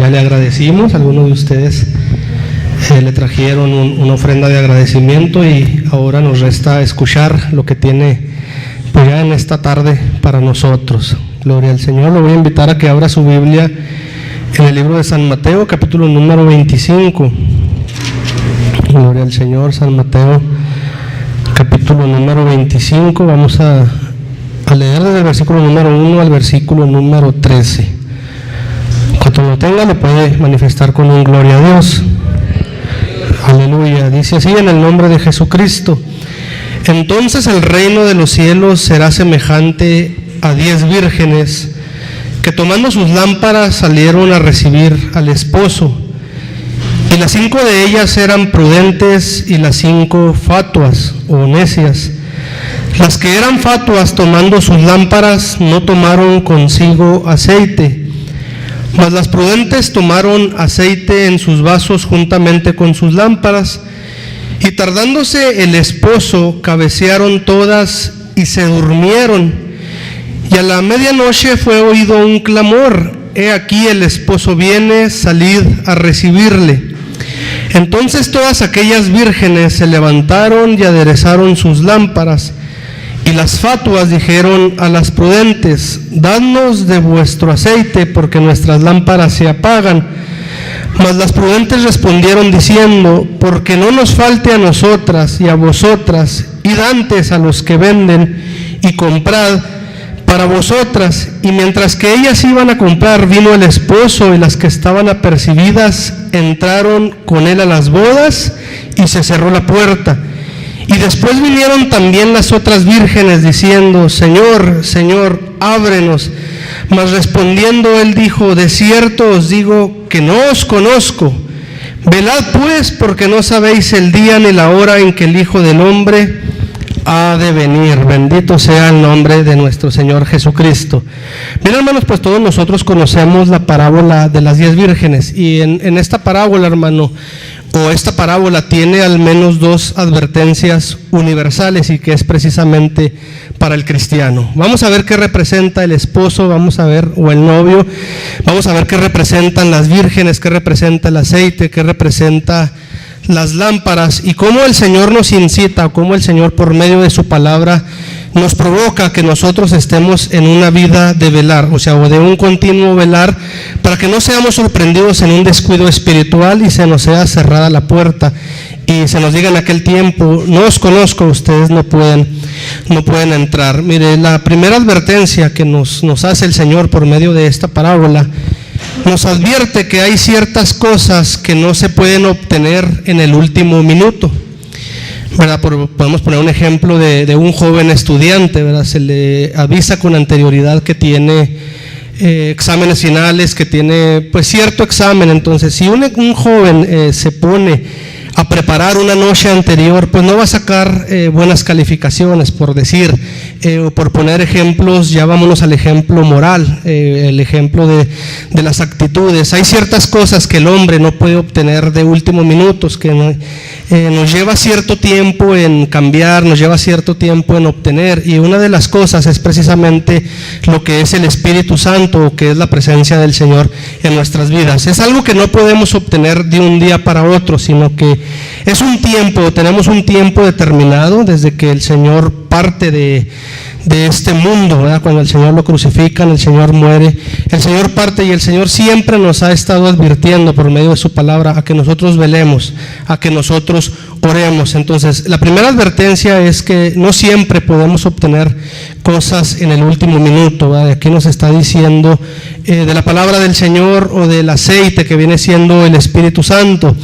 ya le agradecimos. Algunos de ustedes le trajeron una ofrenda de agradecimiento y ahora nos resta escuchar lo que tiene pues ya en esta tarde para nosotros. Gloria al Señor. Lo voy a invitar a que abra su Biblia en el libro de San Mateo, capítulo número 25. Gloria al Señor. San Mateo, capítulo número 25. Vamos a leer desde el versículo número 1 al versículo número 13. Cuando lo tenga, le puede manifestar con un gloria a Dios. Aleluya. Dice así: en el nombre de Jesucristo. Entonces el reino de los cielos será semejante a 10 vírgenes que, tomando sus lámparas, salieron a recibir al esposo. Y las 5 de ellas eran prudentes y las 5 fatuas o necias. Las que eran fatuas, tomando sus lámparas, no tomaron consigo aceite, mas las prudentes tomaron aceite en sus vasos juntamente con sus lámparas. Y tardándose el esposo, cabecearon todas y se durmieron. Y a la medianoche fue oído un clamor: he aquí el esposo viene, salid a recibirle. Entonces todas aquellas vírgenes se levantaron y aderezaron sus lámparas. Y las fatuas dijeron a las prudentes: dadnos de vuestro aceite, porque nuestras lámparas se apagan. Mas las prudentes respondieron diciendo: porque no nos falte a nosotras y a vosotras, id antes a los que venden y comprad para vosotras. Y mientras que ellas iban a comprar, vino el esposo, y las que estaban apercibidas entraron con él a las bodas, y se cerró la puerta. Y después vinieron también las otras vírgenes diciendo: Señor, Señor, ábrenos. Mas respondiendo él dijo: de cierto os digo que no os conozco. Velad pues, porque no sabéis el día ni la hora en que el Hijo del Hombre ha de venir. Bendito sea el nombre de nuestro Señor Jesucristo. Bien, hermanos, pues todos nosotros conocemos la parábola de las 10 vírgenes. Y en esta parábola, hermano, esta parábola tiene al menos 2 advertencias universales, y que es precisamente para el cristiano. Vamos a ver qué representa el esposo, vamos a ver, o el novio, vamos a ver qué representan las vírgenes, qué representa el aceite, qué representa las lámparas, y cómo el Señor nos incita, cómo el Señor por medio de su palabra nos provoca que nosotros estemos en una vida de velar, o de un continuo velar, para que no seamos sorprendidos en un descuido espiritual y se nos sea cerrada la puerta y se nos diga en aquel tiempo: no os conozco, ustedes no pueden entrar. Mire, la primera advertencia que nos hace el Señor por medio de esta parábola nos advierte que hay ciertas cosas que no se pueden obtener en el último minuto, ¿verdad? Podemos poner un ejemplo de un joven estudiante, ¿verdad? Se le avisa con anterioridad que tiene exámenes finales, que tiene pues cierto examen. Entonces, si un joven se pone a preparar una noche anterior, pues no va a sacar buenas calificaciones, por decir, o por poner ejemplos. Ya vámonos al ejemplo moral, el ejemplo de las actitudes. Hay ciertas cosas que el hombre no puede obtener de último minuto, que nos lleva cierto tiempo en cambiar, nos lleva cierto tiempo en obtener, y una de las cosas es precisamente lo que es el Espíritu Santo, o que es la presencia del Señor en nuestras vidas. Es algo que no podemos obtener de un día para otro, sino que es un tiempo, tenemos un tiempo determinado desde que el Señor parte de este mundo, ¿verdad? Cuando el Señor lo crucifican, el Señor muere, el Señor parte, y el Señor siempre nos ha estado advirtiendo por medio de su palabra a que nosotros velemos, a que nosotros oremos. Entonces, la primera advertencia es que no siempre podemos obtener cosas en el último minuto, ¿verdad? Aquí nos está diciendo de la palabra del Señor, o del aceite que viene siendo el Espíritu Santo.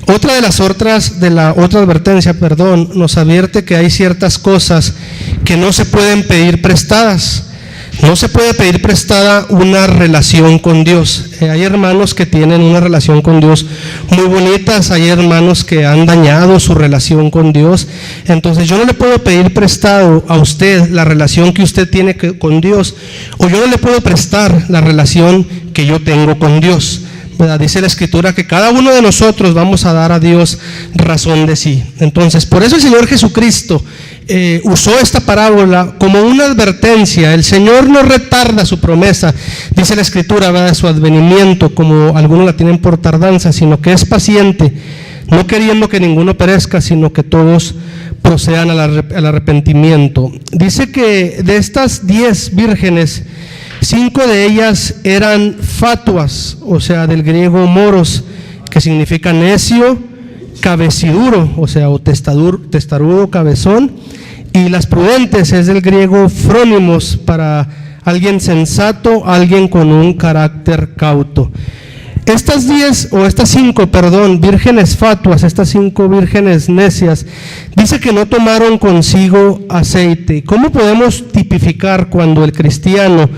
Otra advertencia, nos advierte que hay ciertas cosas que no se pueden pedir prestadas. No se puede pedir prestada una relación con Dios. Hay hermanos que tienen una relación con Dios muy bonitas, hay hermanos que han dañado su relación con Dios. Entonces yo no le puedo pedir prestado a usted la relación que usted tiene con Dios, o yo no le puedo prestar la relación que yo tengo con Dios. Dice la Escritura que cada uno de nosotros vamos a dar a Dios razón de sí. Entonces, por eso el Señor Jesucristo usó esta parábola como una advertencia. El Señor no retarda su promesa, dice la Escritura, ¿verdad?, de su advenimiento, como algunos la tienen por tardanza, sino que es paciente, no queriendo que ninguno perezca, sino que todos procedan al arrepentimiento. Dice que de estas 10 vírgenes, 5 de ellas eran fatuas, o sea, del griego moros, que significa necio, cabeciduro, o sea, o testarudo, cabezón, y las prudentes es del griego frónimos, para alguien sensato, alguien con un carácter cauto. Estas 5 vírgenes fatuas, estas 5 vírgenes necias, dice que no tomaron consigo aceite. ¿Cómo podemos tipificar cuando el cristiano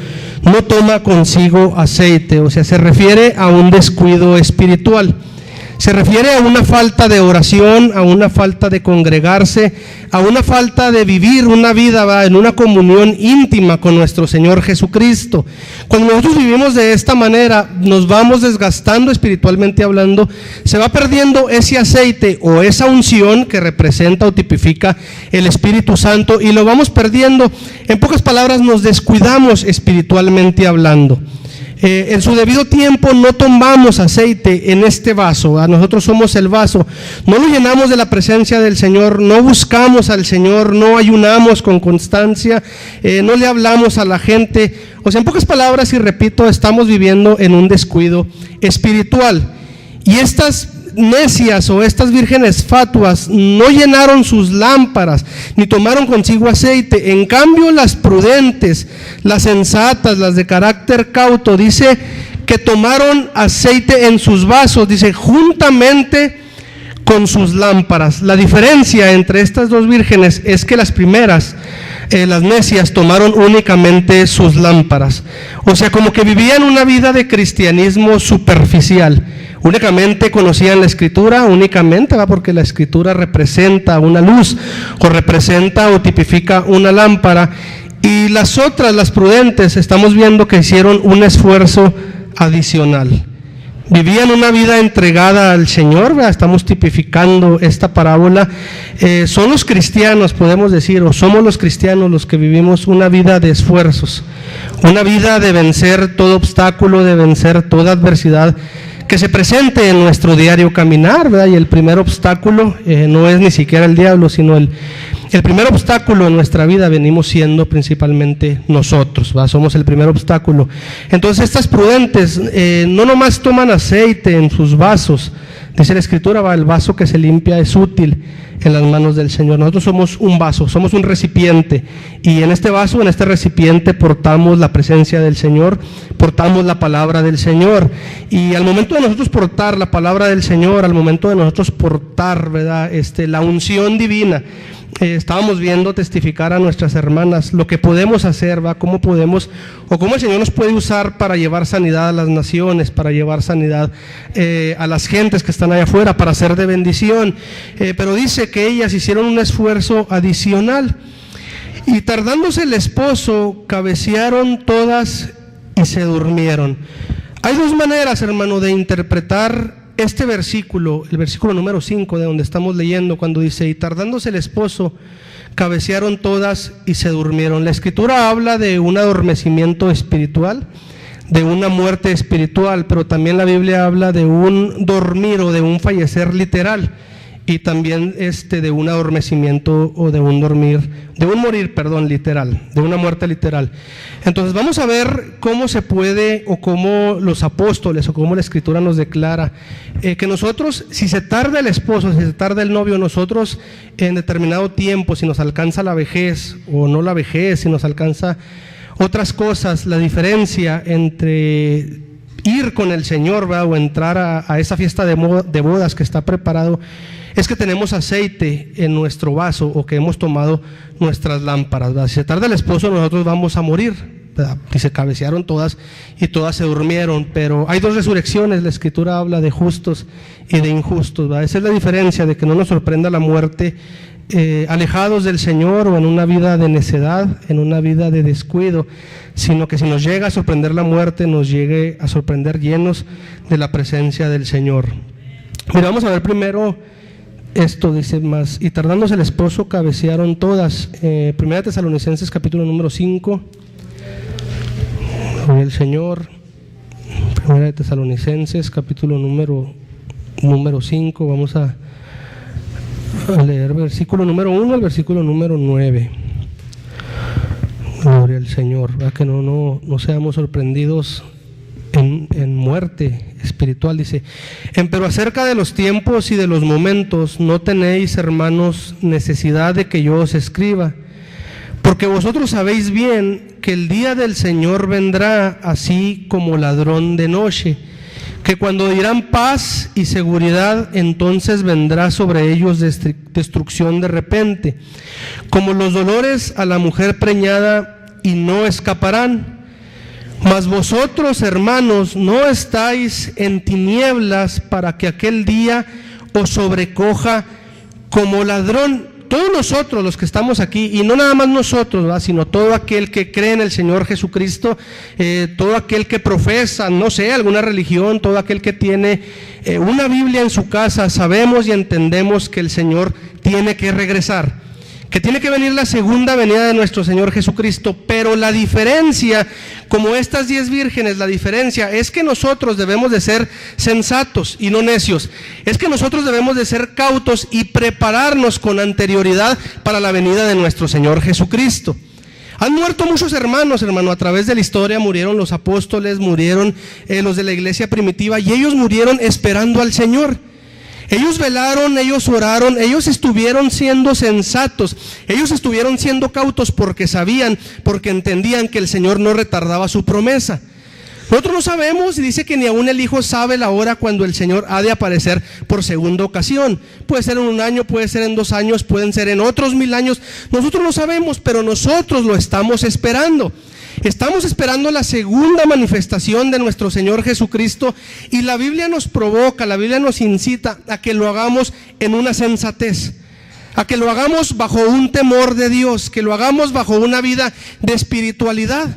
no toma consigo aceite? O sea, se refiere a un descuido espiritual. Se refiere a una falta de oración, a una falta de congregarse, a una falta de vivir una vida en una comunión íntima con nuestro Señor Jesucristo. Cuando nosotros vivimos de esta manera, nos vamos desgastando espiritualmente hablando, se va perdiendo ese aceite o esa unción que representa o tipifica el Espíritu Santo, y lo vamos perdiendo. En pocas palabras, nos descuidamos espiritualmente hablando. En su debido tiempo no tomamos aceite en este vaso, nosotros somos el vaso, no lo llenamos de la presencia del Señor, no buscamos al Señor, no ayunamos con constancia, no le hablamos a la gente. O sea, en pocas palabras, y repito, estamos viviendo en un descuido espiritual. Y estas necias o estas vírgenes fatuas no llenaron sus lámparas ni tomaron consigo aceite. En cambio, las prudentes, las sensatas, las de carácter cauto, dice que tomaron aceite en sus vasos, dice, juntamente con sus lámparas. La diferencia entre estas 2 vírgenes es que las primeras, las necias, tomaron únicamente sus lámparas. O sea, como que vivían una vida de cristianismo superficial. Únicamente conocían la Escritura, únicamente, porque la Escritura representa una luz, o representa o tipifica una lámpara. Y las otras, las prudentes, estamos viendo que hicieron un esfuerzo adicional. Vivían una vida entregada al Señor, estamos tipificando esta parábola. Son los cristianos, podemos decir, o somos los cristianos los que vivimos una vida de esfuerzos, una vida de vencer todo obstáculo, de vencer toda adversidad que se presente en nuestro diario caminar, ¿verdad? Y el primer obstáculo no es ni siquiera el diablo, sino el primer obstáculo en nuestra vida venimos siendo principalmente nosotros, ¿verdad? Somos el primer obstáculo. Entonces estas prudentes no nomás toman aceite en sus vasos, dice la Escritura, el vaso que se limpia es útil en las manos del Señor. Nosotros somos un vaso, somos un recipiente, y en este vaso, en este recipiente, portamos la presencia del Señor, portamos la palabra del Señor. Y al momento de nosotros portar la palabra del Señor, al momento de nosotros portar, ¿verdad?, la unción divina, estábamos viendo testificar a nuestras hermanas lo que podemos hacer, ¿va? Cómo podemos, o cómo el Señor nos puede usar para llevar sanidad a las naciones, para llevar sanidad a las gentes que están allá afuera, para ser de bendición. Pero dice que ellas hicieron un esfuerzo adicional. Y tardándose el esposo, cabecearon todas y se durmieron. Hay 2 maneras, hermano, de interpretar este versículo, el versículo número 5 de donde estamos leyendo, cuando dice, y tardándose el esposo, cabecearon todas y se durmieron. La Escritura habla de un adormecimiento espiritual, de una muerte espiritual, pero también la Biblia habla de un dormir o de un fallecer literal, y también de un adormecimiento o de un morir literal, de una muerte literal. Entonces vamos a ver cómo se puede, o cómo los apóstoles, o cómo la Escritura nos declara que nosotros, si se tarda el esposo, si se tarda el novio, nosotros en determinado tiempo, si nos alcanza la vejez o no la vejez, si nos alcanza otras cosas, la diferencia entre ir con el Señor, ¿verdad?, o entrar a esa fiesta de bodas que está preparado, es que tenemos aceite en nuestro vaso, o que hemos tomado nuestras lámparas, ¿verdad? Si se tarda el esposo, nosotros vamos a morir, ¿verdad? Y se cabecearon todas y todas se durmieron. Pero hay 2 resurrecciones, la Escritura habla de justos y de injustos, ¿verdad? Esa es la diferencia, de que no nos sorprenda la muerte alejados del Señor, o en una vida de necedad, en una vida de descuido, sino que si nos llega a sorprender la muerte, nos llegue a sorprender llenos de la presencia del Señor. Mira, vamos a ver primero esto dice más, y tardándose el esposo cabecearon todas. Primera Tesalonicenses capítulo número 5, gloria al Señor. Primera de Tesalonicenses capítulo número 5, vamos a leer versículo número 1 al versículo número 9. Gloria al Señor, ¿verdad? Que no seamos sorprendidos en muerte espiritual. Dice: pero acerca de los tiempos y de los momentos no tenéis, hermanos, necesidad de que yo os escriba, porque vosotros sabéis bien que el día del Señor vendrá así como ladrón de noche, que cuando dirán paz y seguridad, entonces vendrá sobre ellos destrucción de repente, como los dolores a la mujer preñada, y no escaparán. Mas vosotros, hermanos, no estáis en tinieblas para que aquel día os sobrecoja como ladrón. Todos nosotros los que estamos aquí, y no nada más nosotros, ¿verdad?, sino todo aquel que cree en el Señor Jesucristo, todo aquel que profesa, no sé, alguna religión, todo aquel que tiene una Biblia en su casa, sabemos y entendemos que el Señor tiene que regresar, que tiene que venir la segunda venida de nuestro Señor Jesucristo. Pero la diferencia, como estas 10 vírgenes, la diferencia es que nosotros debemos de ser sensatos y no necios. Es que nosotros debemos de ser cautos y prepararnos con anterioridad para la venida de nuestro Señor Jesucristo. Han muerto muchos hermanos, a través de la historia. Murieron los apóstoles, murieron los de la iglesia primitiva, y ellos murieron esperando al Señor. Ellos velaron, ellos oraron, ellos estuvieron siendo sensatos, ellos estuvieron siendo cautos porque sabían, porque entendían que el Señor no retardaba su promesa. Nosotros no sabemos, y dice que ni aún el Hijo sabe la hora cuando el Señor ha de aparecer por segunda ocasión. Puede ser en 1 año, puede ser en 2 años, pueden ser en otros 1000 años. Nosotros no sabemos, pero nosotros lo estamos esperando. Estamos esperando la segunda manifestación de nuestro Señor Jesucristo, y la Biblia nos provoca, la Biblia nos incita a que lo hagamos en una sensatez, a que lo hagamos bajo un temor de Dios, que lo hagamos bajo una vida de espiritualidad,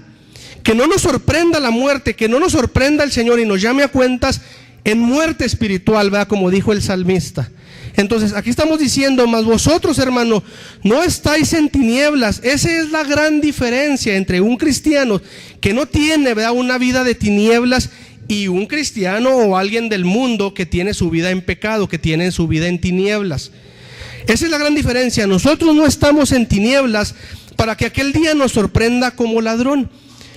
que no nos sorprenda la muerte, que no nos sorprenda el Señor y nos llame a cuentas en muerte espiritual, ¿verdad?, como dijo el salmista. Entonces aquí estamos diciendo: mas vosotros, hermano, no estáis en tinieblas. Esa es la gran diferencia entre un cristiano que no tiene, ¿verdad?, una vida de tinieblas, y un cristiano o alguien del mundo que tiene su vida en pecado, que tiene su vida en tinieblas. Esa es la gran diferencia. Nosotros no estamos en tinieblas para que aquel día nos sorprenda como ladrón.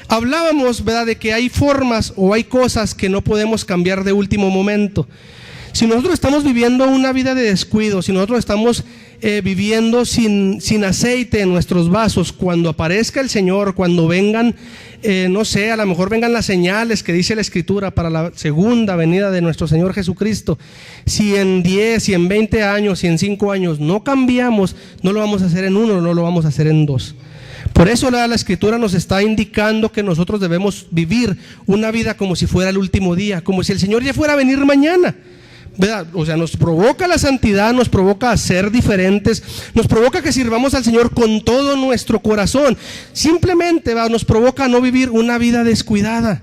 Hablábamos, ¿verdad?, de que hay formas o hay cosas que no podemos cambiar de último momento. Si nosotros estamos viviendo una vida de descuido, si nosotros estamos viviendo sin aceite en nuestros vasos, cuando aparezca el Señor, cuando vengan, no sé, a lo mejor vengan las señales que dice la Escritura para la segunda venida de nuestro Señor Jesucristo, si en 10, si en 20 años, si en 5 años no cambiamos, no lo vamos a hacer en 1, no lo vamos a hacer en 2. Por eso la Escritura nos está indicando que nosotros debemos vivir una vida como si fuera el último día, como si el Señor ya fuera a venir mañana, ¿verdad? O sea, nos provoca la santidad, nos provoca a ser diferentes, nos provoca que sirvamos al Señor con todo nuestro corazón. Simplemente, ¿verdad?, nos provoca a no vivir una vida descuidada.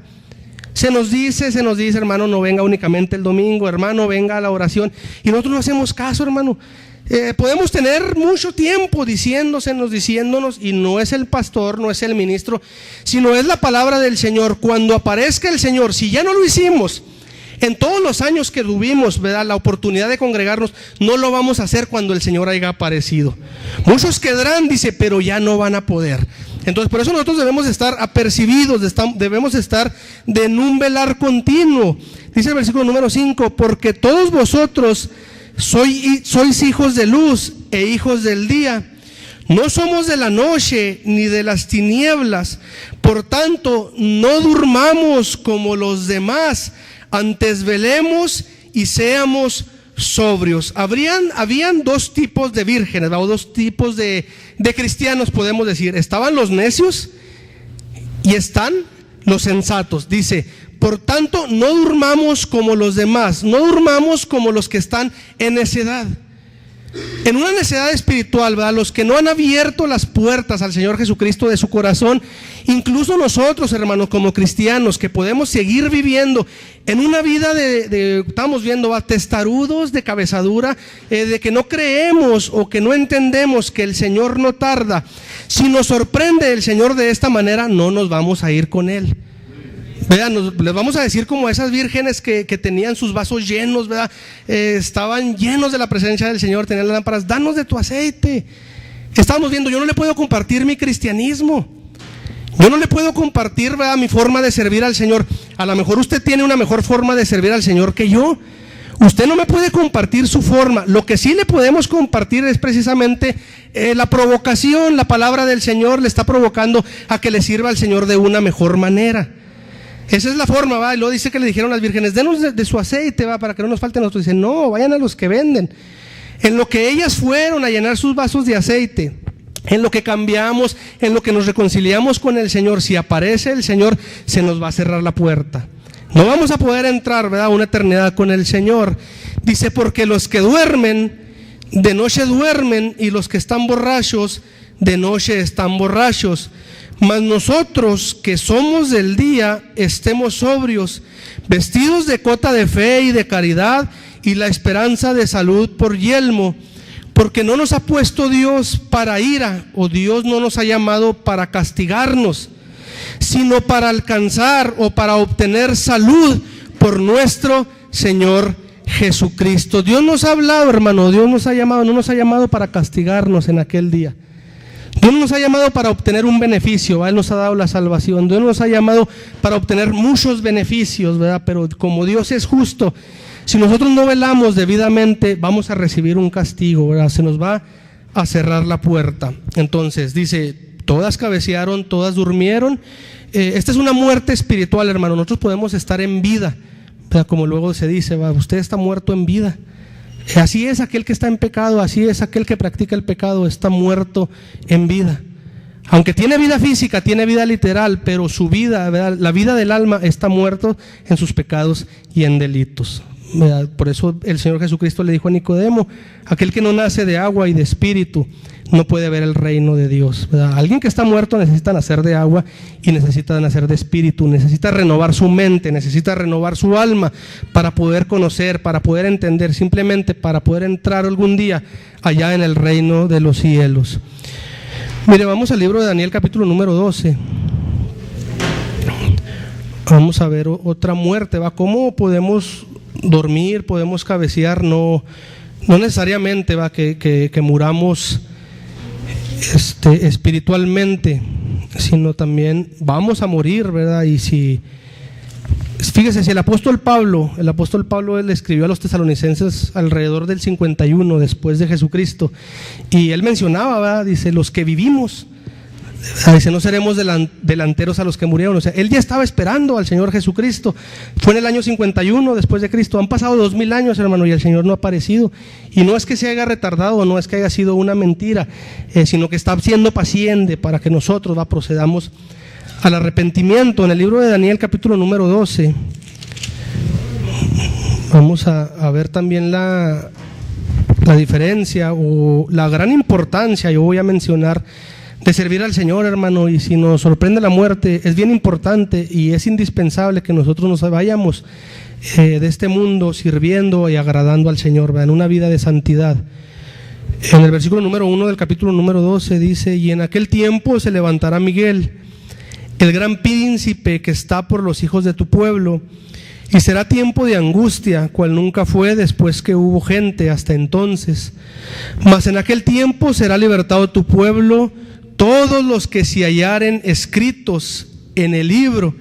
Se nos dice, hermano, no venga únicamente el domingo, hermano, venga a la oración, y nosotros no hacemos caso, hermano. Podemos tener mucho tiempo diciéndonos, y no es el pastor, no es el ministro, sino es la palabra del Señor. Cuando aparezca el Señor, si ya no lo hicimos en todos los años que tuvimos, ¿verdad?, la oportunidad de congregarnos, no lo vamos a hacer cuando el Señor haya aparecido. Muchos quedarán, dice, pero ya no van a poder. Entonces, por eso nosotros debemos estar apercibidos, debemos estar en un velar continuo. Dice el versículo número 5: porque todos vosotros sois hijos de luz e hijos del día. No somos de la noche ni de las tinieblas. Por tanto, no durmamos como los demás, antes velemos y seamos sobrios. Habían 2 tipos de vírgenes, o 2 tipos de cristianos, podemos decir. Estaban los necios y están los sensatos. Dice: por tanto, no durmamos como los demás, no durmamos como los que están en necedad. en una necedad espiritual, ¿verdad? Los que no han abierto las puertas al Señor Jesucristo de su corazón, incluso nosotros, hermanos, como cristianos, que podemos seguir viviendo en una vida estamos viendo, ¿verdad?, testarudos, de cabezadura, de que no creemos o que no entendemos que el Señor no tarda. Si nos sorprende el Señor de esta manera, no nos vamos a ir con Él. Vean, les vamos a decir como esas vírgenes que tenían sus vasos llenos, ¿verdad? Estaban llenos de la presencia del Señor, tenían las lámparas, danos de tu aceite. Estábamos viendo, yo no le puedo compartir mi cristianismo, yo no le puedo compartir, ¿verdad?, mi forma de servir al Señor. A lo mejor usted tiene una mejor forma de servir al Señor que yo. Usted no me puede compartir su forma. Lo que sí le podemos compartir es precisamente la provocación. La palabra del Señor le está provocando a que le sirva al Señor de una mejor manera. Esa es la forma, ¿va? Y luego dice que le dijeron las vírgenes, denos de su aceite, ¿va?, para que no nos falte a nosotros. Dicen, no, vayan a los que venden. En lo que ellas fueron a llenar sus vasos de aceite, en lo que cambiamos, en lo que nos reconciliamos con el Señor, si aparece el Señor, se nos va a cerrar la puerta. No vamos a poder entrar, ¿verdad?, una eternidad con el Señor. Dice, porque los que duermen, de noche duermen, y los que están borrachos, de noche están borrachos. Mas nosotros que somos del día, estemos sobrios, vestidos de cota de fe y de caridad, y la esperanza de salud por yelmo, porque no nos ha puesto Dios para ira, o Dios no nos ha llamado para castigarnos, sino para alcanzar o para obtener salud por nuestro Señor Jesucristo. Dios nos ha hablado, hermano, Dios nos ha llamado, no nos ha llamado para castigarnos en aquel día. Dios nos ha llamado para obtener un beneficio, ¿verdad? Él nos ha dado la salvación. Dios nos ha llamado para obtener muchos beneficios, ¿verdad? Pero como Dios es justo, si nosotros no velamos debidamente, vamos a recibir un castigo, ¿verdad? Se nos va a cerrar la puerta. Entonces, dice, todas cabecearon, todas durmieron. Esta es una muerte espiritual, hermano. Nosotros podemos estar en vida, ¿verdad? Como luego se dice, ¿verdad?, usted está muerto en vida. Así es aquel que está en pecado, así es aquel que practica el pecado, está muerto en vida. Aunque tiene vida física, tiene vida literal, pero su vida, ¿verdad?, la vida del alma, está muerto en sus pecados y en delitos, ¿verdad? Por eso el Señor Jesucristo le dijo a Nicodemo, aquel que no nace de agua y de espíritu no puede ver el reino de Dios, ¿verdad? Alguien que está muerto necesita nacer de agua y necesita nacer de espíritu, necesita renovar su mente, necesita renovar su alma para poder conocer, para poder entender, simplemente para poder entrar algún día allá en el reino de los cielos. Mire, vamos al libro de Daniel, capítulo número 12. Vamos a ver otra muerte, ¿va? ¿Cómo podemos dormir, podemos cabecear? No necesariamente, ¿va?, que muramos espiritualmente, sino también vamos a morir, ¿verdad? Y fíjese, si el apóstol Pablo él escribió a los tesalonicenses alrededor del 51 después de Jesucristo, y él mencionaba, ¿verdad?, dice, los que vivimos, dice, no seremos delanteros a los que murieron. O sea, él ya estaba esperando al Señor Jesucristo. Fue en el año 51 después de Cristo. Han pasado 2000 años, hermano, y el Señor no ha aparecido. Y no es que se haya retardado, no es que haya sido una mentira, sino que está siendo paciente para que nosotros procedamos al arrepentimiento. En el libro de Daniel, capítulo número 12, vamos a ver también la diferencia o la gran importancia, yo voy a mencionar, de servir al Señor, hermano. Y si nos sorprende la muerte, es bien importante y es indispensable que nosotros nos vayamos de este mundo sirviendo y agradando al Señor, ¿verdad?, en una vida de santidad. En el versículo número 1 del capítulo número 12 dice, y en aquel tiempo se levantará Miguel, el gran príncipe que está por los hijos de tu pueblo, y será tiempo de angustia, cual nunca fue después que hubo gente hasta entonces. Mas en aquel tiempo será libertado tu pueblo, todos los que se hallaren escritos en el libro,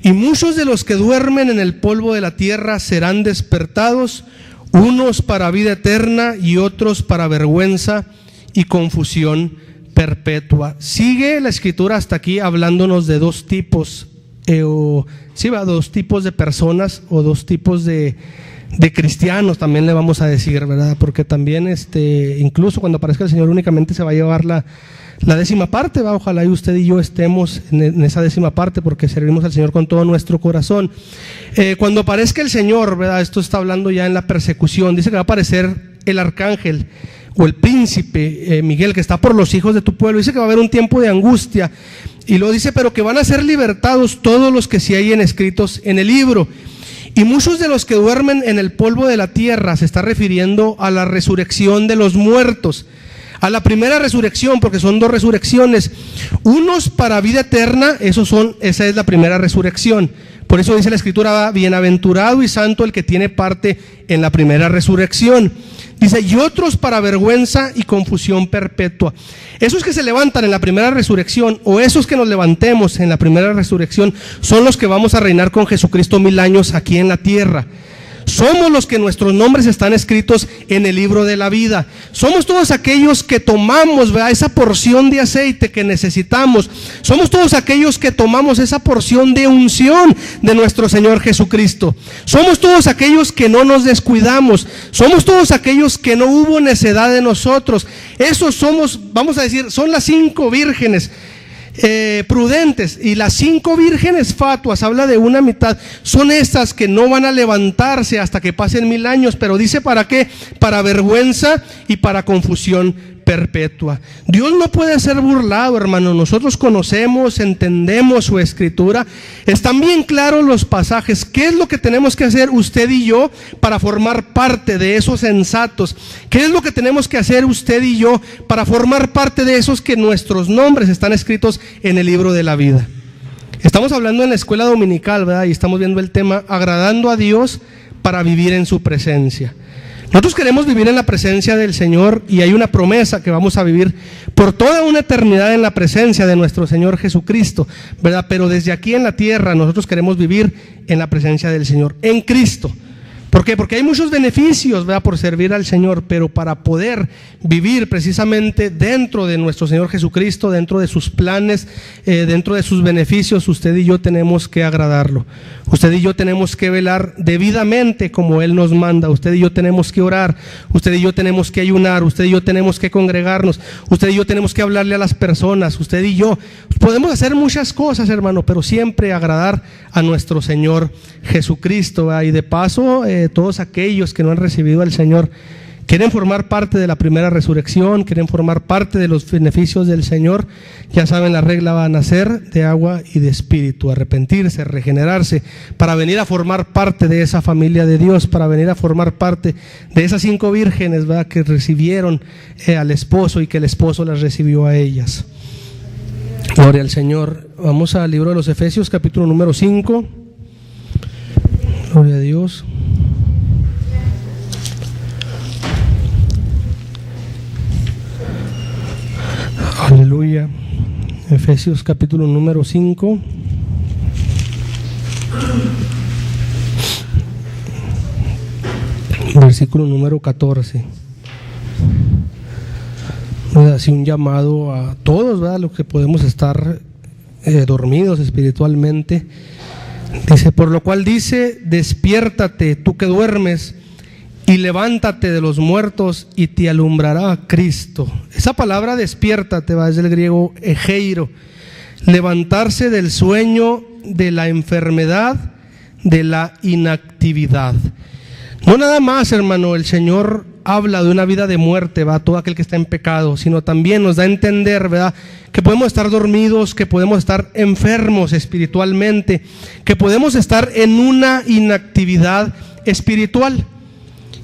y muchos de los que duermen en el polvo de la tierra serán despertados, unos para vida eterna y otros para vergüenza y confusión perpetua. Sigue la escritura hasta aquí hablándonos de dos tipos, dos tipos de personas o dos tipos de cristianos, también le vamos a decir, ¿verdad? Porque también incluso cuando aparezca el Señor únicamente se va a llevar la 10ª parte, ¿va? Ojalá y usted y yo estemos en esa 10ª parte, porque servimos al Señor con todo nuestro corazón. Cuando aparezca el Señor, ¿verdad?, esto está hablando ya en la persecución, dice que va a aparecer el arcángel o el príncipe Miguel, que está por los hijos de tu pueblo. Dice que va a haber un tiempo de angustia, y luego dice, pero que van a ser libertados todos los que se hayan escritos en el libro. Y muchos de los que duermen en el polvo de la tierra, se está refiriendo a la resurrección de los muertos, a la primera resurrección, porque son dos resurrecciones, unos para vida eterna, esa es la primera resurrección. Por eso dice la Escritura, bienaventurado y santo el que tiene parte en la primera resurrección. Dice, y otros para vergüenza y confusión perpetua. Esos que se levantan en la primera resurrección, o esos que nos levantemos en la primera resurrección, son los que vamos a reinar con Jesucristo 1000 años aquí en la tierra. Somos los que nuestros nombres están escritos en el libro de la vida. Somos todos aquellos que tomamos, ¿verdad?, esa porción de aceite que necesitamos. Somos todos aquellos que tomamos esa porción de unción de nuestro Señor Jesucristo. Somos todos aquellos que no nos descuidamos. Somos todos aquellos que no hubo necedad de nosotros. Esos somos, vamos a decir, son las 5 vírgenes prudentes, y las 5 vírgenes fatuas, habla de una mitad, son estas que no van a levantarse hasta que pasen 1000 años, pero dice para qué, para vergüenza y para confusión perpetua. Dios no puede ser burlado, hermano. Nosotros conocemos, entendemos su Escritura, están bien claros los pasajes. ¿Qué es lo que tenemos que hacer usted y yo para formar parte de esos sensatos? ¿Qué es lo que tenemos que hacer usted y yo para formar parte de esos que nuestros nombres están escritos en el libro de la vida? Estamos hablando en la escuela dominical, ¿verdad? Y estamos viendo el tema agradando a Dios para vivir en su presencia. Nosotros queremos vivir en la presencia del Señor, y hay una promesa que vamos a vivir por toda una eternidad en la presencia de nuestro Señor Jesucristo, ¿verdad? Pero desde aquí en la tierra nosotros queremos vivir en la presencia del Señor, en Cristo. ¿Por qué? Porque hay muchos beneficios, ¿verdad?, por servir al Señor, pero para poder vivir precisamente dentro de nuestro Señor Jesucristo, dentro de sus planes, dentro de sus beneficios, usted y yo tenemos que agradarlo. Usted y yo tenemos que velar debidamente como Él nos manda. Usted y yo tenemos que orar. Usted y yo tenemos que ayunar. Usted y yo tenemos que congregarnos. Usted y yo tenemos que hablarle a las personas. Usted y yo podemos hacer muchas cosas, hermano, pero siempre agradar a nuestro Señor Jesucristo, ¿verdad? Y de paso, todos aquellos que no han recibido al Señor, quieren formar parte de la primera resurrección, quieren formar parte de los beneficios del Señor, ya saben la regla: va a nacer de agua y de espíritu, arrepentirse, regenerarse, para venir a formar parte de esa familia de Dios, para venir a formar parte de esas 5 vírgenes, ¿verdad?, que recibieron al esposo y que el esposo las recibió a ellas. Gloria al Señor. Vamos al libro de los Efesios, capítulo número 5. Gloria a Dios. Aleluya. Efesios capítulo número 5. Versículo número 14. Así un llamado a todos, ¿verdad?, los que podemos estar dormidos espiritualmente. Dice, por lo cual dice, despiértate tú que duermes, y levántate de los muertos, y te alumbrará Cristo. Esa palabra despiértate, va, es del griego egeiro, levantarse del sueño, de la enfermedad, de la inactividad. No nada más, hermano, el Señor habla de una vida de muerte, va, todo aquel que está en pecado, sino también nos da a entender, ¿verdad?, que podemos estar dormidos, que podemos estar enfermos espiritualmente, que podemos estar en una inactividad espiritual.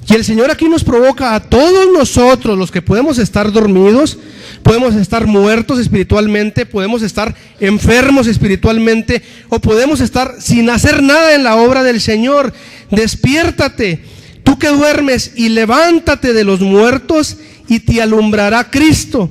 Y el Señor aquí nos provoca a todos nosotros, los que podemos estar dormidos, podemos estar muertos espiritualmente, podemos estar enfermos espiritualmente, o podemos estar sin hacer nada en la obra del Señor. Despiértate, tú que duermes, y levántate de los muertos, y te alumbrará Cristo.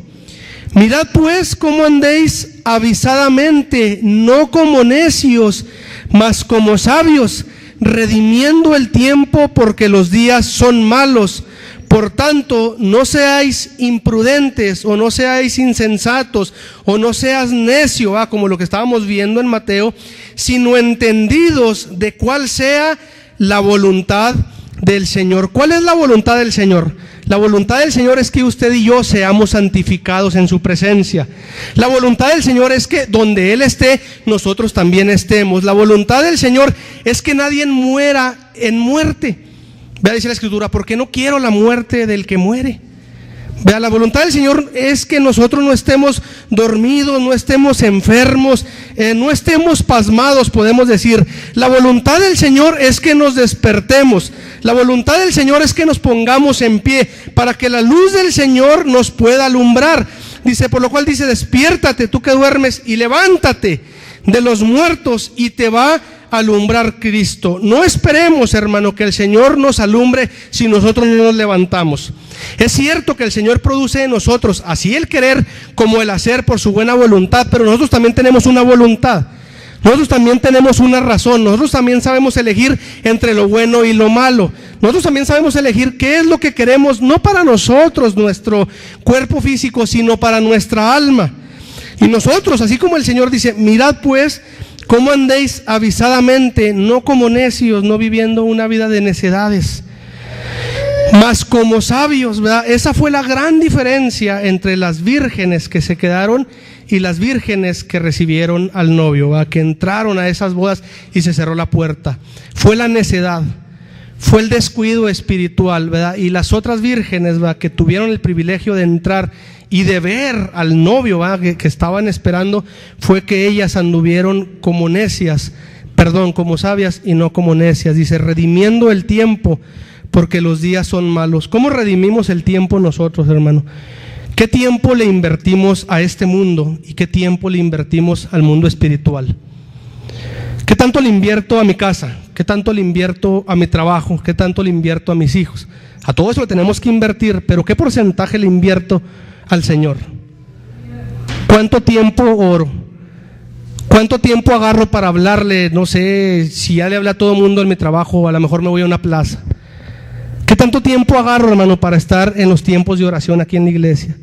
Mirad pues cómo andéis avisadamente, no como necios, mas como sabios, redimiendo el tiempo, porque los días son malos. Por tanto, no seáis imprudentes, o no seáis insensatos, o no seas necio, como lo que estábamos viendo en Mateo, sino entendidos de cuál sea la voluntad del Señor. ¿Cuál es la voluntad del Señor? La voluntad del Señor es que usted y yo seamos santificados en su presencia. La voluntad del Señor es que donde Él esté, nosotros también estemos. La voluntad del Señor es que nadie muera en muerte. Vea, dice la Escritura, porque no quiero la muerte del que muere. Vea, la voluntad del Señor es que nosotros no estemos dormidos, no estemos enfermos, no estemos pasmados, podemos decir. La voluntad del Señor es que nos despertemos. La voluntad del Señor es que nos pongamos en pie para que la luz del Señor nos pueda alumbrar. Dice, por lo cual dice, despiértate tú que duermes y levántate de los muertos y te va a alumbrar Cristo. No esperemos, hermano, que el Señor nos alumbre si nosotros no nos levantamos. Es cierto que el Señor produce en nosotros así el querer como el hacer por su buena voluntad, pero nosotros también tenemos una voluntad. Nosotros también tenemos una razón. Nosotros también sabemos elegir entre lo bueno y lo malo. Nosotros también sabemos elegir qué es lo que queremos, no para nosotros, nuestro cuerpo físico, sino para nuestra alma. Y nosotros, así como el Señor dice, mirad pues cómo andéis avisadamente, no como necios, no viviendo una vida de necedades, mas como sabios, ¿verdad? Esa fue la gran diferencia entre las vírgenes que se quedaron y las vírgenes que recibieron al novio, ¿verdad? Que entraron a esas bodas y se cerró la puerta. Fue la necedad, fue el descuido espiritual, ¿verdad? Y las otras vírgenes, ¿verdad? Que tuvieron el privilegio de entrar y de ver al novio, ¿verdad? Que estaban esperando, fue que ellas anduvieron como necias, como sabias y no como necias. Dice, redimiendo el tiempo, porque los días son malos. ¿Cómo redimimos el tiempo nosotros, hermano? ¿Qué tiempo le invertimos a este mundo y qué tiempo le invertimos al mundo espiritual? ¿Qué tanto le invierto a mi casa? ¿Qué tanto le invierto a mi trabajo? ¿Qué tanto le invierto a mis hijos? A todo eso le tenemos que invertir, pero ¿qué porcentaje le invierto al Señor? ¿Cuánto tiempo oro? ¿Cuánto tiempo agarro para hablarle? No sé, si ya le hablé a todo el mundo en mi trabajo, a lo mejor me voy a una plaza. ¿Qué tanto tiempo agarro, hermano, para estar en los tiempos de oración aquí en la iglesia?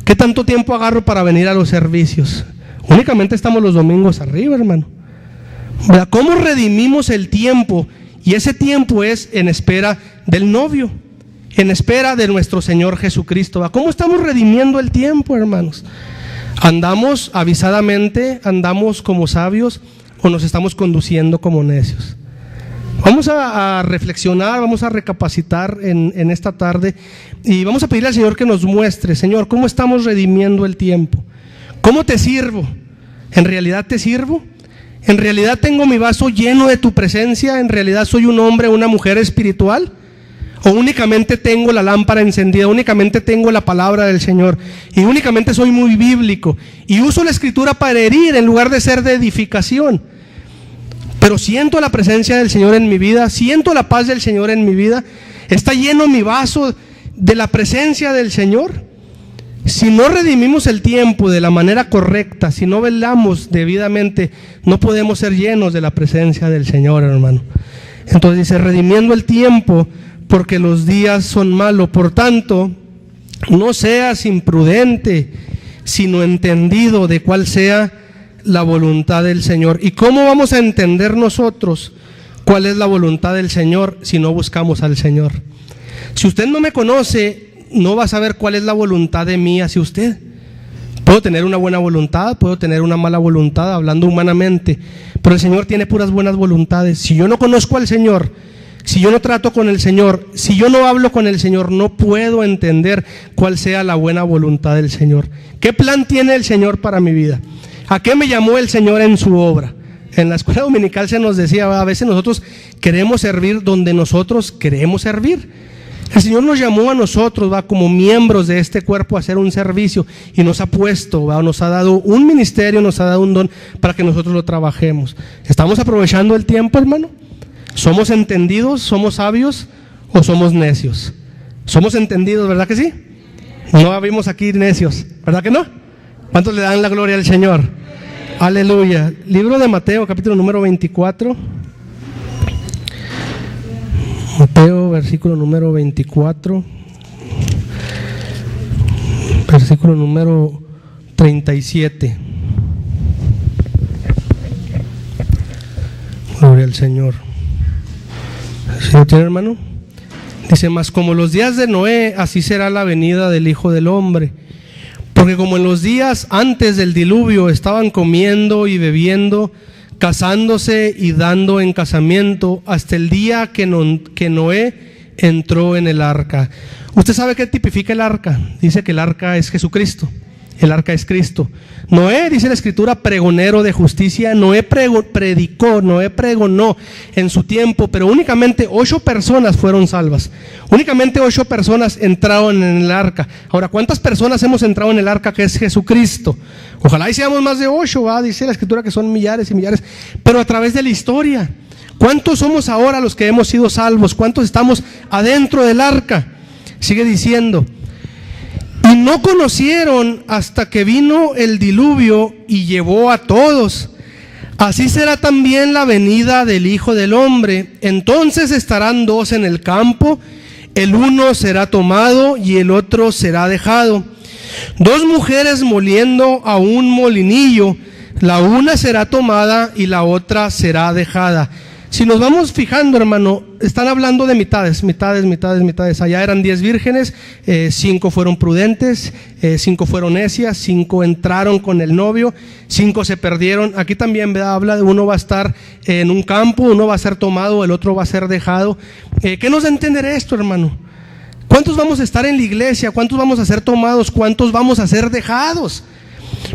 ¿Qué tanto tiempo agarro para venir a los servicios? Únicamente estamos los domingos arriba, hermano. ¿Verdad? ¿Cómo redimimos el tiempo? Y ese tiempo es en espera del novio, en espera de nuestro Señor Jesucristo. ¿Verdad? ¿Cómo estamos redimiendo el tiempo, hermanos? ¿Andamos avisadamente, andamos como sabios o nos estamos conduciendo como necios? Vamos a reflexionar, vamos a recapacitar en esta tarde y vamos a pedirle al Señor que nos muestre, Señor, ¿cómo estamos redimiendo el tiempo? ¿Cómo te sirvo? ¿En realidad te sirvo? ¿En realidad tengo mi vaso lleno de tu presencia? ¿En realidad soy un hombre o una mujer espiritual? ¿O únicamente tengo la lámpara encendida? ¿Únicamente tengo la palabra del Señor? ¿Y únicamente soy muy bíblico? Y uso la escritura para herir en lugar de ser de edificación. Pero siento la presencia del Señor en mi vida, siento la paz del Señor en mi vida, está lleno mi vaso de la presencia del Señor. Si no redimimos el tiempo de la manera correcta, si no velamos debidamente, no podemos ser llenos de la presencia del Señor, hermano. Entonces dice, redimiendo el tiempo, porque los días son malos. Por tanto, no seas imprudente, sino entendido de cuál sea la voluntad del Señor. ¿Y cómo vamos a entender nosotros cuál es la voluntad del Señor si no buscamos al Señor? Si usted no me conoce, no va a saber cuál es la voluntad de mí hacia usted. Puedo tener una buena voluntad, puedo tener una mala voluntad, hablando humanamente, pero el Señor tiene puras buenas voluntades. Si yo no conozco al Señor, si yo no trato con el Señor, si yo no hablo con el Señor, no puedo entender cuál sea la buena voluntad del Señor. ¿Qué plan tiene el Señor para mi vida? ¿A qué me llamó el Señor en su obra? En la escuela dominical se nos decía, a veces nosotros queremos servir donde nosotros queremos servir. El Señor nos llamó a nosotros, como miembros de este cuerpo a hacer un servicio y nos ha puesto, nos ha dado un ministerio, nos ha dado un don para que nosotros lo trabajemos. ¿Estamos aprovechando el tiempo, hermano? ¿Somos entendidos, somos sabios o somos necios? Somos entendidos, ¿verdad que sí? No habemos aquí necios, ¿verdad que no? ¿Cuántos le dan la gloria al Señor? Aleluya. Libro de Mateo, capítulo número 24. Mateo, versículo número 24. Versículo número 37. Gloria al Señor. ¿Sí lo tiene, hermano? Dice, mas como los días de Noé, así será la venida del Hijo del Hombre. Porque como en los días antes del diluvio estaban comiendo y bebiendo, casándose y dando en casamiento, hasta el día que Noé entró en el arca. Usted sabe qué tipifica el arca. Dice que el arca es Jesucristo. El arca es Cristo. Noé, dice la Escritura, pregonero de justicia. Noé predicó, Noé pregonó en su tiempo, pero únicamente 8 personas fueron salvas. Únicamente 8 personas entraron en el arca. Ahora, ¿cuántas personas hemos entrado en el arca que es Jesucristo? Ojalá y seamos más de 8, ¿va? Dice la Escritura que son millares y millares, pero a través de la historia. ¿Cuántos somos ahora los que hemos sido salvos? ¿Cuántos estamos adentro del arca? Sigue diciendo: y no conocieron hasta que vino el diluvio y llevó a todos. Así será también la venida del Hijo del Hombre. Entonces estarán 2 en el campo, el uno será tomado y el otro será dejado. 2 mujeres moliendo a un molinillo, la una será tomada y la otra será dejada. Si nos vamos fijando, hermano, están hablando de mitades. Allá eran 10 vírgenes, 5 fueron prudentes, 5 fueron necias, 5 entraron con el novio, 5 se perdieron. Aquí también, ¿verdad?, habla de uno va a estar en un campo, uno va a ser tomado, el otro va a ser dejado. ¿Qué nos da a entender esto, hermano? ¿Cuántos vamos a estar en la iglesia? ¿Cuántos vamos a ser tomados? ¿Cuántos vamos a ser dejados?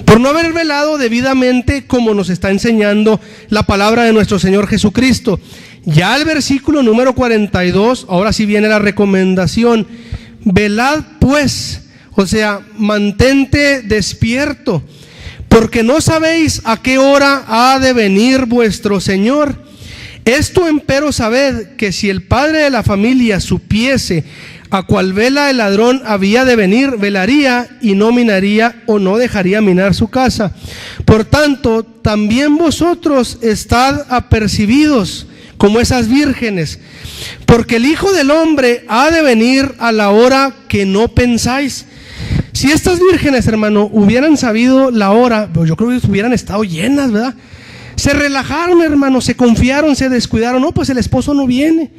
Por no haber velado debidamente como nos está enseñando la palabra de nuestro Señor Jesucristo. Ya el versículo número 42, ahora sí viene la recomendación: velad pues, o sea, mantente despierto, porque no sabéis a qué hora ha de venir vuestro Señor. Esto empero sabed, que si el padre de la familia supiese a cuál vela el ladrón había de venir, velaría y no minaría o no dejaría minar su casa. Por tanto, también vosotros estad apercibidos como esas vírgenes, porque el Hijo del Hombre ha de venir a la hora que no pensáis. Si estas vírgenes, hermano, hubieran sabido la hora, pues yo creo que hubieran estado llenas, ¿verdad? Se relajaron, hermano, se confiaron, se descuidaron. No, pues el esposo no viene.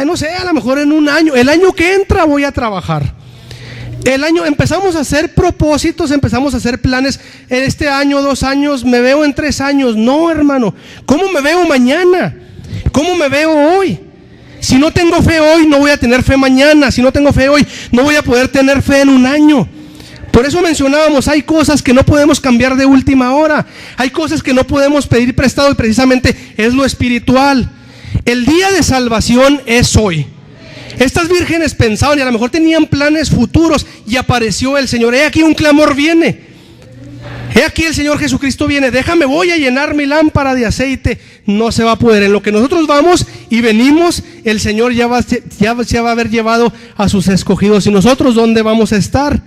No sé, a lo mejor en un año, el año que entra voy a trabajar. Empezamos a hacer propósitos, empezamos a hacer planes. En este año, 2 años, me veo en 3 años. No, hermano, ¿cómo me veo mañana? ¿Cómo me veo hoy? Si no tengo fe hoy, no voy a tener fe mañana. Si no tengo fe hoy, no voy a poder tener fe en un año. Por eso mencionábamos, hay cosas que no podemos cambiar de última hora. Hay cosas que no podemos pedir prestado, y precisamente es lo espiritual. El día de salvación es hoy. Estas vírgenes pensaban, y a lo mejor tenían planes futuros, y apareció el Señor. He aquí un clamor viene. He aquí el Señor Jesucristo viene. Déjame, voy a llenar mi lámpara de aceite. No se va a poder. En lo que nosotros vamos y venimos, el Señor ya se va a haber llevado a sus escogidos. ¿Y nosotros dónde vamos a estar?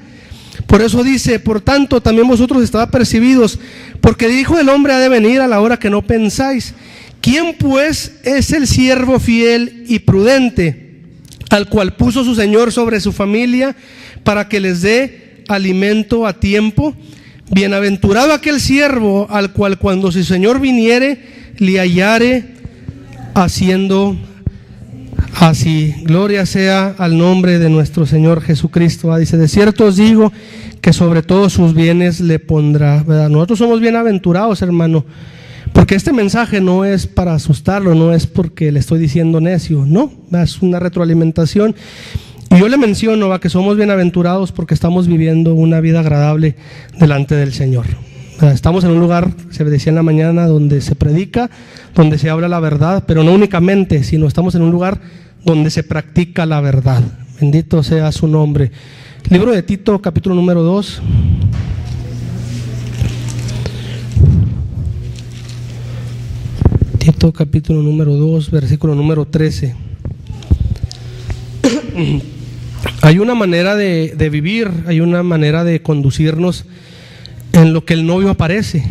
Por eso dice: por tanto, también vosotros estad apercibidos, porque el Hijo del Hombre ha de venir a la hora que no pensáis. ¿Quién pues es el siervo fiel y prudente, al cual puso su Señor sobre su familia, para que les dé alimento a tiempo? Bienaventurado aquel siervo al cual cuando su Señor viniere le hallare haciendo así. Gloria sea al nombre de nuestro Señor Jesucristo. Dice: de cierto os digo que sobre todos sus bienes le pondrá, ¿verdad? Nosotros somos bienaventurados, hermano, porque este mensaje no es para asustarlo, no es porque le estoy diciendo necio, no, es una retroalimentación. Y yo le menciono que somos bienaventurados porque estamos viviendo una vida agradable delante del Señor. Estamos en un lugar, se decía en la mañana, donde se predica, donde se habla la verdad, pero no únicamente, sino estamos en un lugar donde se practica la verdad. Bendito sea su nombre. Libro de Tito, capítulo número 2. Tito, capítulo número 2, versículo número 13. Hay una manera de vivir, hay una manera de conducirnos en lo que el novio aparece.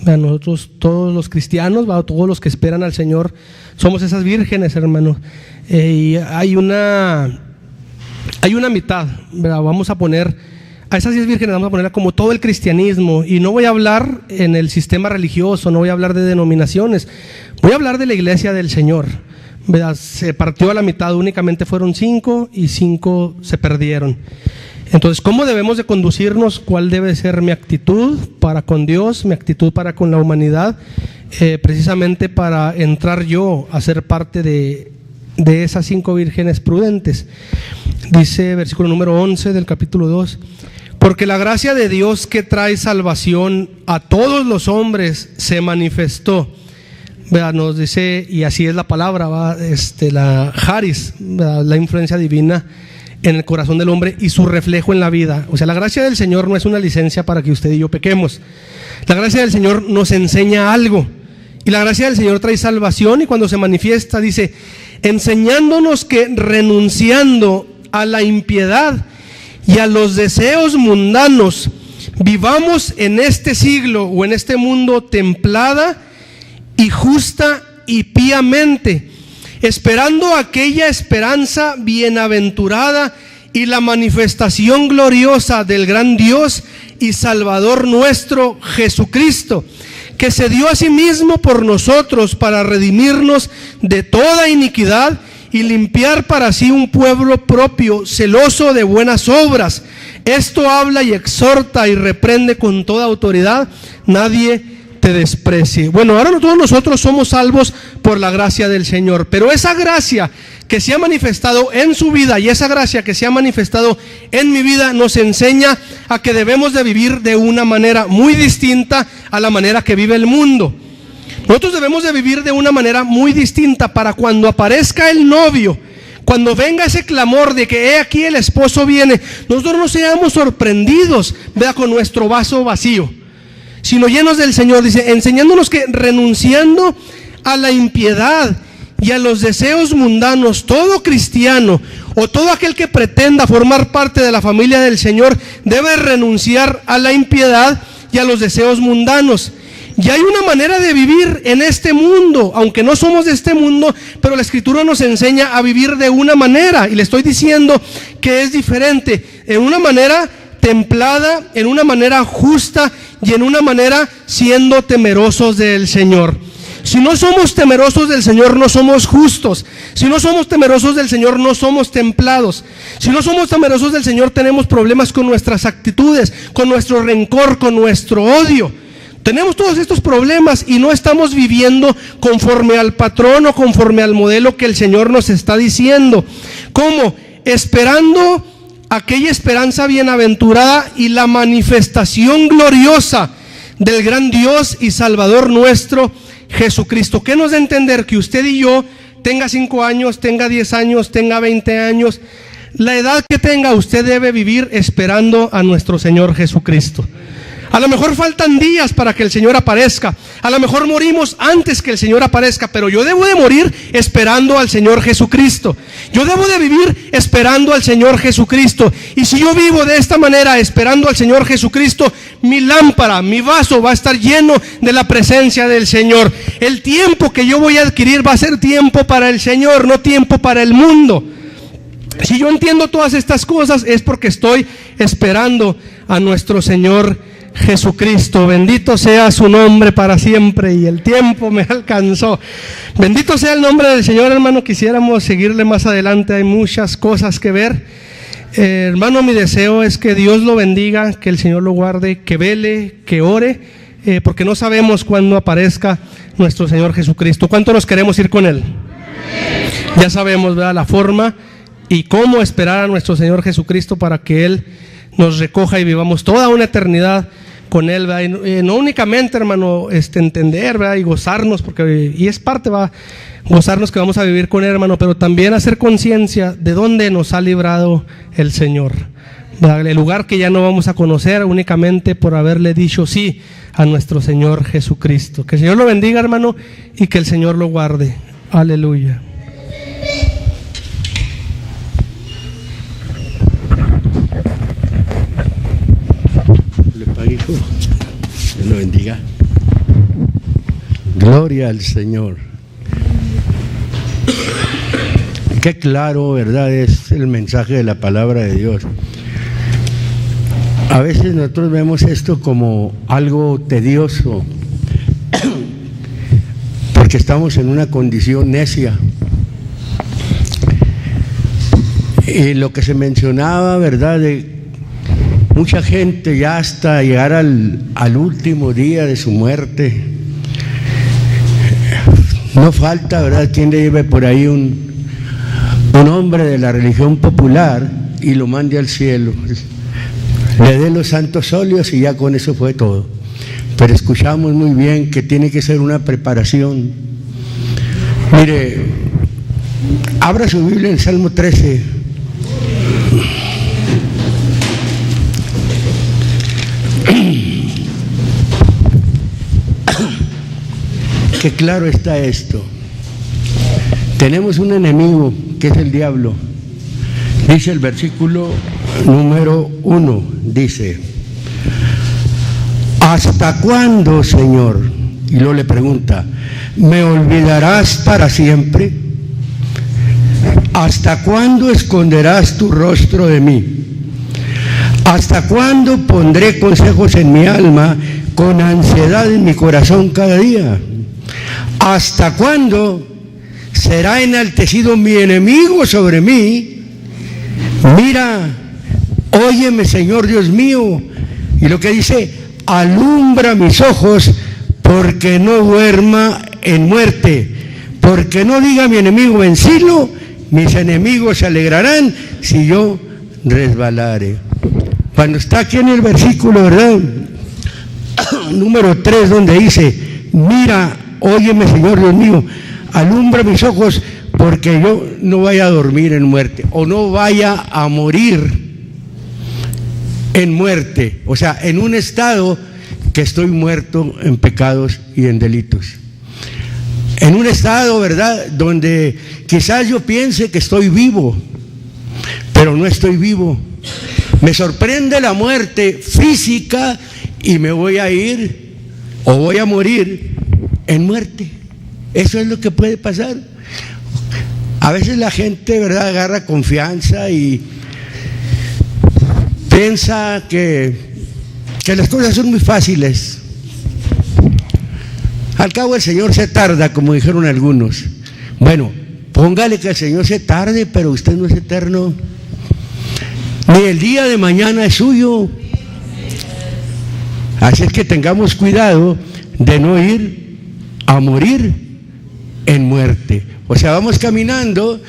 Nosotros, todos los cristianos, todos los que esperan al Señor, somos esas vírgenes, hermanos. Y hay una mitad, ¿verdad? Vamos a poner a esas 10 vírgenes, vamos a ponerla como todo el cristianismo. Y no voy a hablar en el sistema religioso, no voy a hablar de denominaciones, voy a hablar de la iglesia del Señor, ¿verdad? Se partió a la mitad, únicamente fueron 5 y 5 se perdieron. Entonces, ¿cómo debemos de conducirnos? ¿Cuál debe ser mi actitud para con Dios, mi actitud para con la humanidad? Precisamente para entrar yo a ser parte de esas 5 vírgenes prudentes. Dice versículo número 11 del capítulo 2: porque la gracia de Dios que trae salvación a todos los hombres se manifestó. ¿Verdad? Nos dice, y así es la palabra, la Haris, ¿verdad? La influencia divina en el corazón del hombre y su reflejo en la vida. O sea, la gracia del Señor no es una licencia para que usted y yo pequemos. La gracia del Señor nos enseña algo, y la gracia del Señor trae salvación, y cuando se manifiesta dice, enseñándonos que renunciando a la impiedad y a los deseos mundanos, vivamos en este siglo o en este mundo templada y justa y piamente, esperando aquella esperanza bienaventurada y la manifestación gloriosa del gran Dios y Salvador nuestro Jesucristo, que se dio a sí mismo por nosotros para redimirnos de toda iniquidad y limpiar para sí un pueblo propio, celoso de buenas obras. Esto habla y exhorta y reprende con toda autoridad. Nadie te desprecie. Bueno, ahora todos nosotros somos salvos por la gracia del Señor, pero esa gracia que se ha manifestado en su vida y esa gracia que se ha manifestado en mi vida nos enseña a que debemos de vivir de una manera muy distinta a la manera que vive el mundo. Nosotros debemos de vivir de una manera muy distinta para cuando aparezca el novio, cuando venga ese clamor de que he aquí el esposo viene, nosotros no seamos sorprendidos, vea, con nuestro vaso vacío, sino llenos del Señor. Dice, enseñándonos que renunciando a la impiedad y a los deseos mundanos, todo cristiano o todo aquel que pretenda formar parte de la familia del Señor debe renunciar a la impiedad y a los deseos mundanos. Y hay una manera de vivir en este mundo, aunque no somos de este mundo, pero la Escritura nos enseña a vivir de una manera, y le estoy diciendo que es diferente, en una manera templada, en una manera justa y en una manera siendo temerosos del Señor. Si no somos temerosos del Señor, no somos justos. Si no somos temerosos del Señor, no somos templados. Si no somos temerosos del Señor, tenemos problemas con nuestras actitudes, con nuestro rencor, con nuestro odio. Tenemos todos estos problemas y no estamos viviendo conforme al patrón o conforme al modelo que el Señor nos está diciendo. ¿Cómo? Esperando aquella esperanza bienaventurada y la manifestación gloriosa del gran Dios y Salvador nuestro Jesucristo. ¿Qué nos da a entender? Que usted y yo, tenga 5 años, tenga 10 años, tenga 20 años, la edad que tenga, usted debe vivir esperando a nuestro Señor Jesucristo. A lo mejor faltan días para que el Señor aparezca, a lo mejor morimos antes que el Señor aparezca, pero yo debo de morir esperando al Señor Jesucristo. Yo debo de vivir esperando al Señor Jesucristo. Y si yo vivo de esta manera esperando al Señor Jesucristo, mi lámpara, mi vaso va a estar lleno de la presencia del Señor. El tiempo que yo voy a adquirir va a ser tiempo para el Señor, no tiempo para el mundo. Si yo entiendo todas estas cosas es porque estoy esperando a nuestro Señor Jesucristo. Bendito sea su nombre para siempre, y el tiempo me alcanzó. Bendito sea el nombre del Señor, hermano. Quisiéramos seguirle más adelante, hay muchas cosas que ver. Hermano, mi deseo es que Dios lo bendiga, que el Señor lo guarde, que vele, que ore, porque no sabemos cuándo aparezca nuestro Señor Jesucristo. ¿Cuánto nos queremos ir con Él? Ya sabemos, ¿verdad?, la forma y cómo esperar a nuestro Señor Jesucristo para que Él nos recoja y vivamos toda una eternidad con Él, ¿verdad? Y no únicamente, hermano, entender, ¿verdad?, y gozarnos, porque y es parte, va, gozarnos que vamos a vivir con Él, hermano, pero también hacer conciencia de dónde nos ha librado el Señor, ¿verdad? El lugar que ya no vamos a conocer únicamente por haberle dicho sí a nuestro Señor Jesucristo. Que el Señor lo bendiga, hermano, y que el Señor lo guarde. Aleluya. Hijo, Dios lo bendiga. Gloria al Señor. Qué claro, ¿verdad?, es el mensaje de la palabra de Dios. A veces nosotros vemos esto como algo tedioso porque estamos en una condición necia. Y lo que se mencionaba, ¿verdad?, de mucha gente ya hasta llegar al último día de su muerte, no falta, ¿verdad?, quien le lleve por ahí un un hombre de la religión popular y lo mande al cielo. Le dé los santos óleos y ya con eso fue todo. Pero escuchamos muy bien que tiene que ser una preparación. Mire, abra su Biblia en Salmo 13. Qué claro está esto. Tenemos un enemigo que es el diablo. Dice el versículo número 1, dice: ¿hasta cuándo, Señor? Y luego le pregunta: ¿me olvidarás para siempre? ¿Hasta cuándo esconderás tu rostro de mí? ¿Hasta cuándo pondré consejos en mi alma, con ansiedad en mi corazón cada día? ¿Hasta cuándo será enaltecido mi enemigo sobre mí? Mira, óyeme, Señor Dios mío. Y lo que dice: alumbra mis ojos, porque no duerma en muerte, porque no diga mi enemigo vencilo, mis enemigos se alegrarán si yo resbalare. Cuando está aquí en el versículo, ¿verdad?, número 3, donde dice: mira, óyeme, Señor Dios mío, alumbra mis ojos, porque yo no vaya a dormir en muerte, o no vaya a morir en muerte, o sea, en un estado que estoy muerto en pecados y en delitos. En un estado, ¿verdad?, donde quizás yo piense que estoy vivo, pero no estoy vivo. Me sorprende la muerte física y me voy a ir o voy a morir en muerte. Eso es lo que puede pasar. A veces la gente, ¿verdad?, agarra confianza y piensa que las cosas son muy fáciles. Al cabo el Señor se tarda, como dijeron algunos. Bueno, póngale que el Señor se tarde, pero usted no es eterno. Ni el día de mañana es suyo. Así es que tengamos cuidado de no ir a morir en muerte. O sea, vamos caminando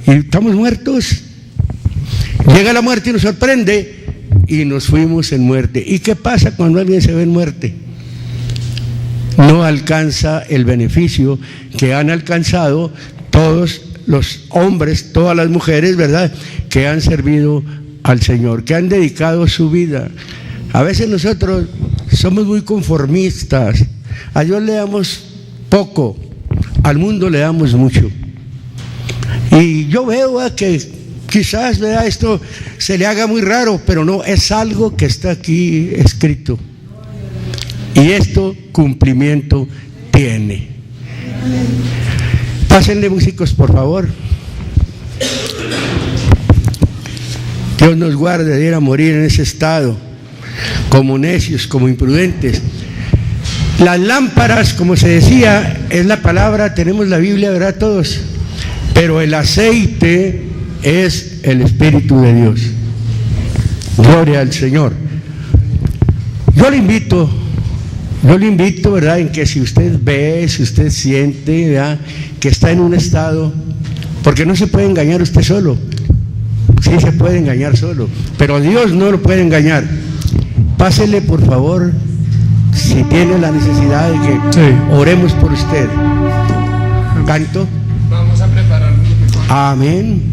y estamos muertos. Llega la muerte y nos sorprende y nos fuimos en muerte. ¿Y qué pasa cuando alguien se ve en muerte? No alcanza el beneficio que han alcanzado todos los hombres, todas las mujeres, ¿verdad?, que han servido al Señor, que han dedicado su vida. A veces nosotros somos muy conformistas. A Dios le damos poco, al mundo le damos mucho. Y yo veo que quizás, ¿verdad?, esto se le haga muy raro, pero no, es algo que está aquí escrito. Y esto cumplimiento tiene. Pásenle, músicos, por favor. Dios nos guarde de ir a morir en ese estado, como necios, como imprudentes. Las lámparas, como se decía, es la palabra, tenemos la Biblia, ¿verdad?, todos, pero el aceite es el Espíritu de Dios. Gloria al Señor. Yo le invito, ¿verdad?, en que si usted ve, si usted siente, ¿verdad?, que está en un estado, porque no se puede engañar usted solo. Sí se puede engañar solo, pero Dios no lo puede engañar. Pásele, por favor, si tiene la necesidad de que oremos por usted. ¿Canto? Vamos a prepararnos mejor. Amén.